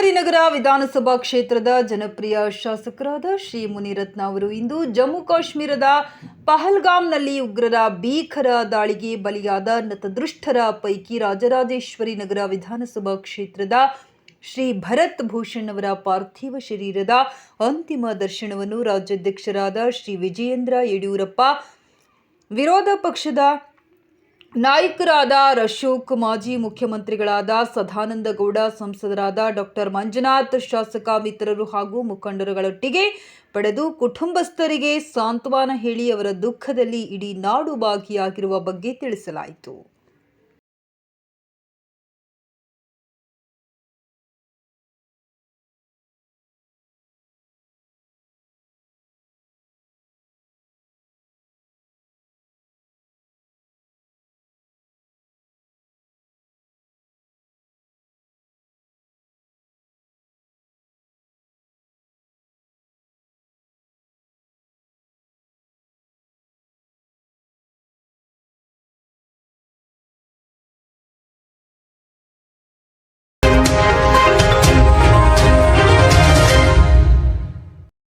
ಈಶ್ವರಿನಗರ ವಿಧಾನಸಭಾ ಕ್ಷೇತ್ರದ ಜನಪ್ರಿಯ ಶಾಸಕರಾದ ಶ್ರೀ ಮುನಿರತ್ನ ಅವರು ಇಂದು ಜಮ್ಮು ಕಾಶ್ಮೀರದ ಪಹಲ್ಗಾಮ್ನಲ್ಲಿ ಉಗ್ರರ ಭೀಕರ ದಾಳಿಗೆ ಬಲಿಯಾದ ನತದೃಷ್ಟರ ಪೈಕಿ ರಾಜರಾಜೇಶ್ವರಿ ನಗರ ವಿಧಾನಸಭಾ ಕ್ಷೇತ್ರದ ಶ್ರೀ ಭರತ್ ಭೂಷಣ್ ಅವರ ಪಾರ್ಥಿವ ಶರೀರದ ಅಂತಿಮ ದರ್ಶನವನ್ನು ರಾಜ್ಯಾಧ್ಯಕ್ಷರಾದ ಶ್ರೀ ವಿಜಯೇಂದ್ರ ಯಡಿಯೂರಪ್ಪ, ವಿರೋಧ ಪಕ್ಷದ ನಾಯಕರಾದ ಅಶೋಕ್, ಮಾಜಿ ಮುಖ್ಯಮಂತ್ರಿಗಳಾದ ಸದಾನಂದ ಗೌಡ, ಸಂಸದರಾದ ಡಾಕ್ಟರ್ ಮಂಜುನಾಥ್, ಶಾಸಕ ಮಿತ್ರರು ಹಾಗೂ ಮುಖಂಡರುಗಳೊಟ್ಟಿಗೆ ಪಡೆದು ಕುಟುಂಬಸ್ಥರಿಗೆ ಸಾಂತ್ವನ ಹೇಳಿ ಅವರ ದುಃಖದಲ್ಲಿ ಇಡೀ ನಾಡು ಭಾಗಿಯಾಗಿರುವ ಬಗ್ಗೆ ತಿಳಿಸಲಾಯಿತು.